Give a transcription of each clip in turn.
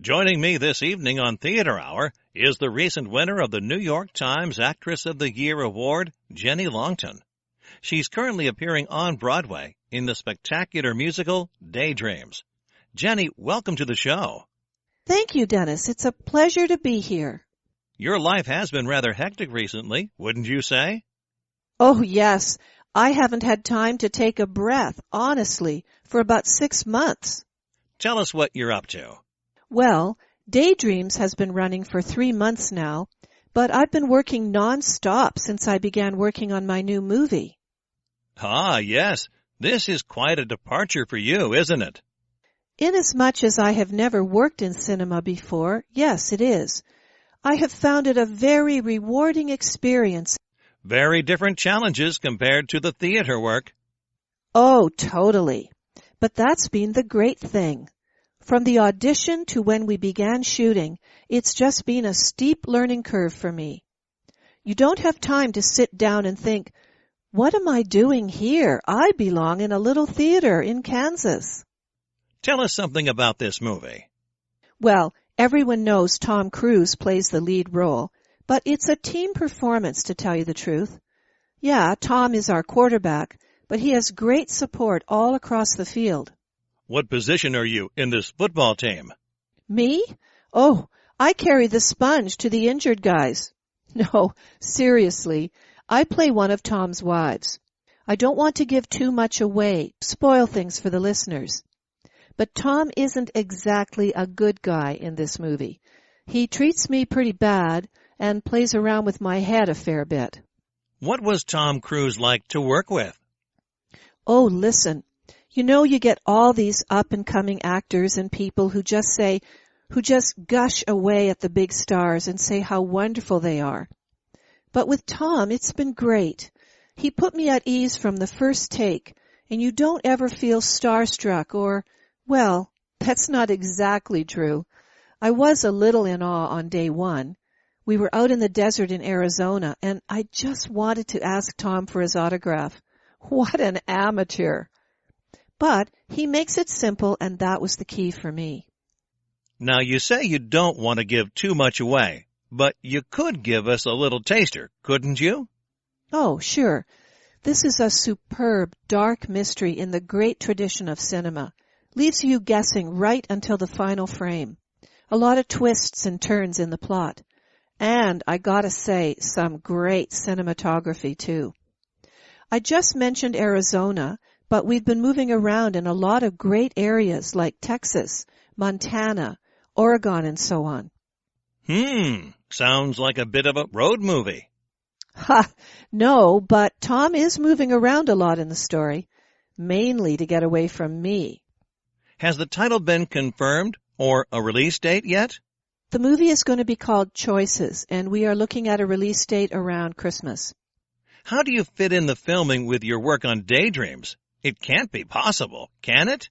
Joining me this evening on Theater Hour is the recent winner of the New York Times Actress of the Year Award, Jenny Longton. She's currently appearing on Broadway in the spectacular musical Daydreams. Jenny, welcome to the show. Thank you, Dennis. It's a pleasure to be here. Your life has been rather hectic recently, wouldn't you say? Oh, yes. I haven't had time to take a breath, honestly, for about 6 months. Tell us what you're up to. Well, Daydreams has been running for 3 months now, but I've been working non-stop since I began working on my new movie. Ah, yes. This is quite a departure for you, isn't it? Inasmuch as I have never worked in cinema before, yes, it is. I have found it a very rewarding experience. Very different challenges compared to the theater work. Oh, totally. But that's been the great thing. From the audition to when we began shooting, it's just been a steep learning curve for me. You don't have time to sit down and think, what am I doing here? I belong in a little theater in Kansas. Tell us something about this movie. Well, everyone knows Tom Cruise plays the lead role, but it's a team performance, to tell you the truth. Yeah, Tom is our quarterback, but he has great support all across the field. What position are you in this football team? Me? Oh, I carry the sponge to the injured guys. No, seriously, I play one of Tom's wives. I don't want to give too much away, spoil things for the listeners. But Tom isn't exactly a good guy in this movie. He treats me pretty bad and plays around with my head a fair bit. What was Tom Cruise like to work with? Oh, listen. You know, you get all these up-and-coming actors and people who just gush away at the big stars and say how wonderful they are. But with Tom, it's been great. He put me at ease from the first take, and you don't ever feel starstruck or, well, that's not exactly true. I was a little in awe on day one. We were out in the desert in Arizona, and I just wanted to ask Tom for his autograph. What an amateur! But he makes it simple, and that was the key for me. Now, you say you don't want to give too much away, but you could give us a little taster, couldn't you? Oh, sure. This is a superb, dark mystery in the great tradition of cinema. Leaves you guessing right until the final frame. A lot of twists and turns in the plot. And, I gotta say, some great cinematography, too. I just mentioned Arizona, but we've been moving around in a lot of great areas like Texas, Montana, Oregon, and so on. Sounds like a bit of a road movie. Ha! No, but Tom is moving around a lot in the story, mainly to get away from me. Has the title been confirmed or a release date yet? The movie is going to be called Choices, and we are looking at a release date around Christmas. How do you fit in the filming with your work on Daydreams? It can't be possible, can it?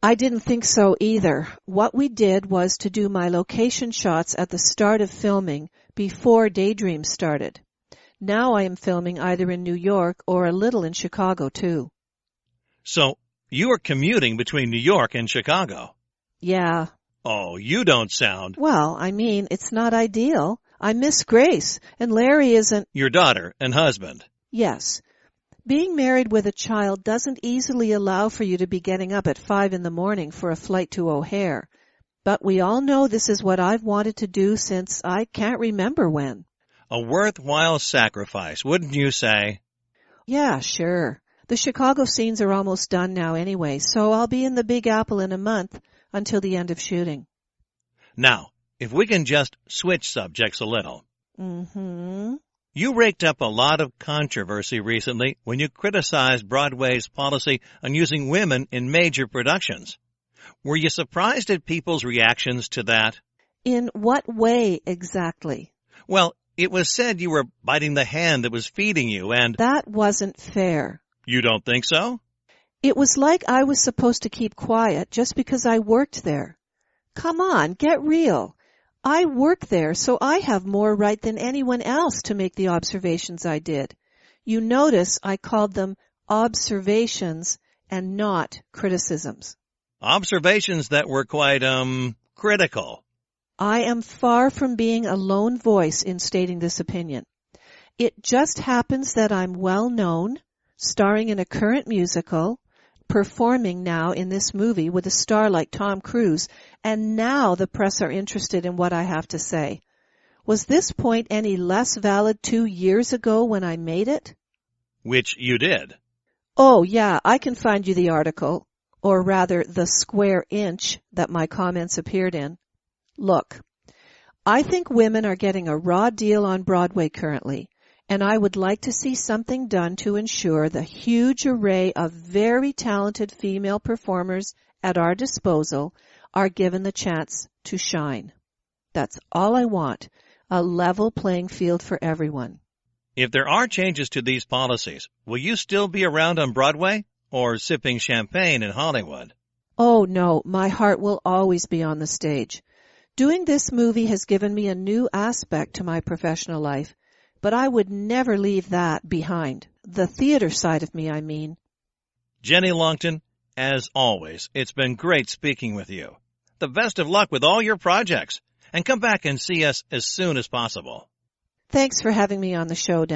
I didn't think so either. What we did was to do my location shots at the start of filming before Daydreams started. Now I am filming either in New York or a little in Chicago, too. So, you are commuting between New York and Chicago? Yeah. Oh, you don't sound... Well, I mean, it's not ideal. I miss Grace, and Larry isn't... Your daughter and husband. Yes. Being married with a child doesn't easily allow for you to be getting up at 5 a.m. for a flight to O'Hare. But we all know this is what I've wanted to do since I can't remember when. A worthwhile sacrifice, wouldn't you say? Yeah, sure. The Chicago scenes are almost done now anyway, so I'll be in the Big Apple in a month until the end of shooting. Now, if we can just switch subjects a little. Mm-hmm. You raked up a lot of controversy recently when you criticized Broadway's policy on using women in major productions. Were you surprised at people's reactions to that? In what way exactly? Well, it was said you were biting the hand that was feeding you and... That wasn't fair. You don't think so? It was like I was supposed to keep quiet just because I worked there. Come on, get real. I work there, so I have more right than anyone else to make the observations I did. You notice I called them observations and not criticisms. Observations that were quite, critical. I am far from being a lone voice in stating this opinion. It just happens that I'm well known, starring in a current musical, performing now in this movie with a star like Tom Cruise, and now the press are interested in what I have to say. Was this point any less valid 2 years ago when I made it? Which you did. Oh, yeah, I can find you the article, or rather the square inch that my comments appeared in. Look, I think women are getting a raw deal on Broadway currently, and I would like to see something done to ensure the huge array of very talented female performers at our disposal are given the chance to shine. That's all I want, a level playing field for everyone. If there are changes to these policies, will you still be around on Broadway or sipping champagne in Hollywood? Oh, no, my heart will always be on the stage. Doing this movie has given me a new aspect to my professional life, but I would never leave that behind. The theater side of me, I mean. Jenny Longton, as always, it's been great speaking with you. The best of luck with all your projects, and come back and see us as soon as possible. Thanks for having me on the show, Dan.